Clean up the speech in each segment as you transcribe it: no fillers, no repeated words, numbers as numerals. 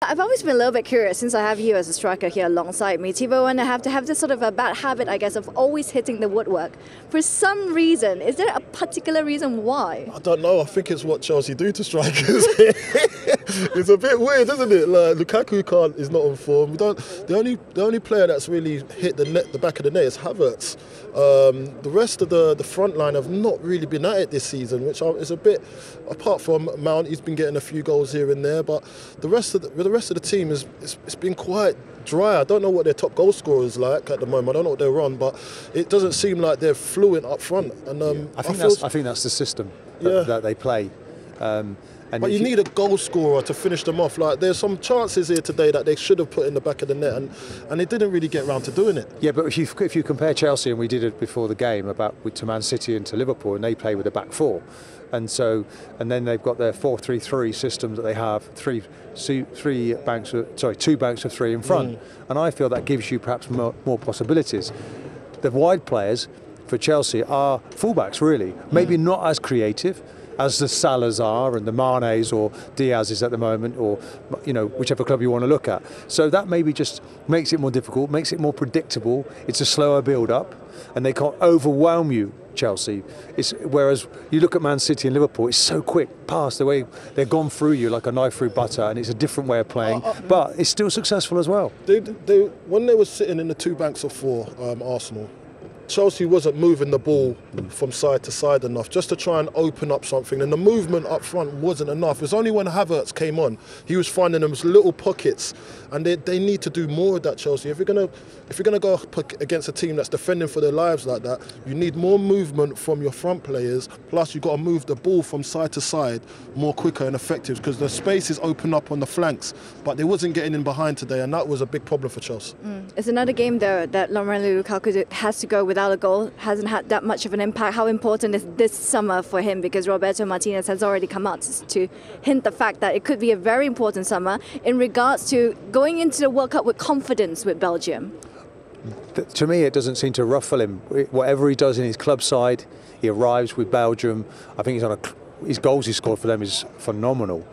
I've always been a little bit curious, since I have you as a striker here alongside me, Thibaut, and I have to have this sort of a bad habit, I guess, of always hitting the woodwork. For some reason, is there a particular reason why? I don't know. I think it's what Chelsea do to strikers. It's a bit weird, isn't it? Like, Lukaku is not on form. The only player that's really hit the back of the net is Havertz. The rest of the front line have not really been at it this season, which is a bit, apart from Mount, he's been getting a few goals here and there, but the rest of the team it's been quite dry. I don't know what their top goal scorer is like at the moment. I don't know what they're on, but it doesn't seem like they're fluent up front. And I think that's the system that they play. But you need a goal scorer to finish them off. Like, there's some chances here today that they should have put in the back of the net, and they didn't really get around to doing it. Yeah, but if you compare Chelsea, and we did it before the game, to Man City and to Liverpool, and they play with a back four, and then they've got their 4-3-3 system that they have two banks of three in front, and I feel that gives you perhaps more possibilities. The wide players for Chelsea are fullbacks, really, maybe not as creative as the Salahs are and the Manes or Diaz's at the moment, or whichever club you want to look at. So that maybe just makes it more difficult, makes it more predictable. It's a slower build-up, and they can't overwhelm you, Chelsea. Whereas you look at Man City and Liverpool, it's so quick, past the way they've gone through you like a knife through butter, and it's a different way of playing, but it's still successful as well. When they were sitting in the two banks of four, Arsenal, Chelsea wasn't moving the ball from side to side enough just to try and open up something, and the movement up front wasn't enough. It was only when Havertz came on, he was finding those little pockets, and they need to do more of that, Chelsea. If you're gonna go up against a team that's defending for their lives like that, you need more movement from your front players, plus you've got to move the ball from side to side more quicker and effective, because the spaces open up on the flanks, but they wasn't getting in behind today, and that was a big problem for Chelsea. It's another game, though, that Romelu Lukaku has to go without a goal, hasn't had that much of an impact. How important is this summer for him? Because Roberto Martinez has already come out to hint the fact that it could be a very important summer in regards to going into the World Cup with confidence with Belgium. To me, it doesn't seem to ruffle him. Whatever he does in his club side, he arrives with Belgium. I think his goals he scored for them is phenomenal.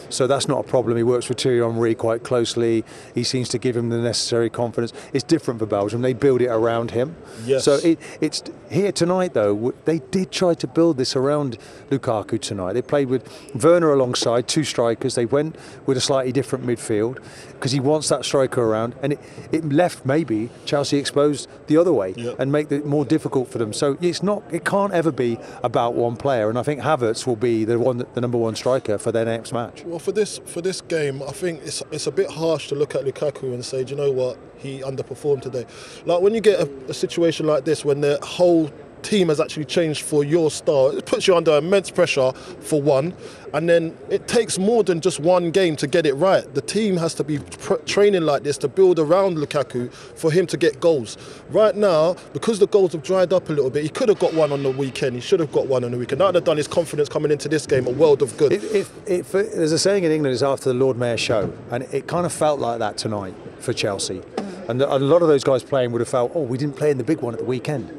So that's not a problem. He works with Thierry Henry quite closely. He seems to give him the necessary confidence. It's different for Belgium. They build it around him. Yes. So it's here tonight, though. They did try to build this around Lukaku tonight. They played with Werner alongside, two strikers. They went with a slightly different midfield because he wants that striker around, and it left maybe Chelsea exposed the other way and make it more difficult for them. So it can't ever be about one player, and I think Havertz will be the number one striker for their next match. Well, for this game, I think it's a bit harsh to look at Lukaku and say, do you know what, he underperformed today. Like, when you get a situation like this, when the whole team has actually changed for your style, it puts you under immense pressure for one, and then it takes more than just one game to get it right. The team has to be training like this to build around Lukaku for him to get goals. Right now, because the goals have dried up a little bit, he could have got one on the weekend. He should have got one on the weekend. That would have done his confidence coming into this game a world of good. There's a saying in England, it's after the Lord Mayor show, and it kind of felt like that tonight for Chelsea. And a lot of those guys playing would have felt, we didn't play in the big one at the weekend,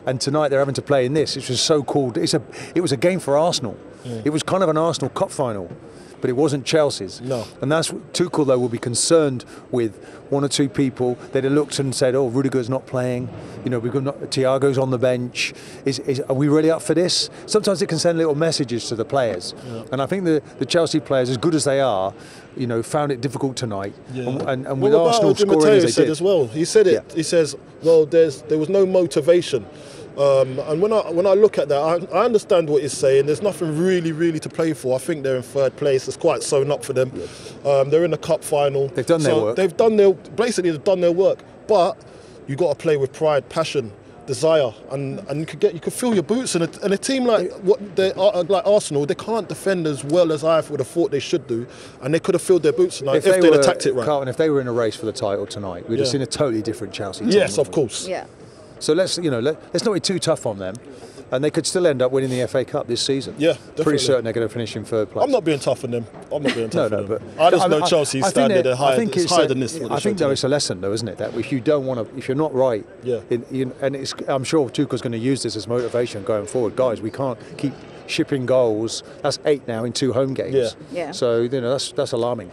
and tonight they're having to play in this, which was so cool. It was a game for Arsenal. It was kind of an Arsenal Cup final, but it wasn't Chelsea's. No. And that's Tuchel, though, will be concerned with one or two people. They'd have looked and said, Rudiger's not playing. We've got Thiago's on the bench. Are we really up for this? Sometimes it can send little messages to the players. Yeah. And I think the Chelsea players, as good as they are, found it difficult tonight. Yeah. And with Arsenal scoring as they did. As well. He said it. Yeah. He says, there was no motivation. And when I look at that, I understand what he's saying. There's nothing really to play for. I think they're in third place. It's quite sewn up for them. They're in the cup final. They've done their work. They've done their work. But you got to play with pride, passion, desire, and you could feel your boots. And a team like Arsenal, they can't defend as well as I would have thought they should do, and they could have filled their boots tonight if they'd attacked it right. Carlton, if they were in a race for the title tonight, we'd have seen a totally different Chelsea team. Yes, of course. Yeah. So let's not be too tough on them. and they could still end up winning the FA Cup this season. Yeah, definitely. Pretty certain they're going to finish in third place. I'm not being tough on them. I'm not being tough on them. but I just know Chelsea's standard is higher than this. I think though it's a lesson, though, isn't it? That if you don't want to, if you're not right, and I'm sure Tuchel's going to use this as motivation going forward. Guys, we can't keep shipping goals. That's 8 now in 2 home games. Yeah. So that's alarming.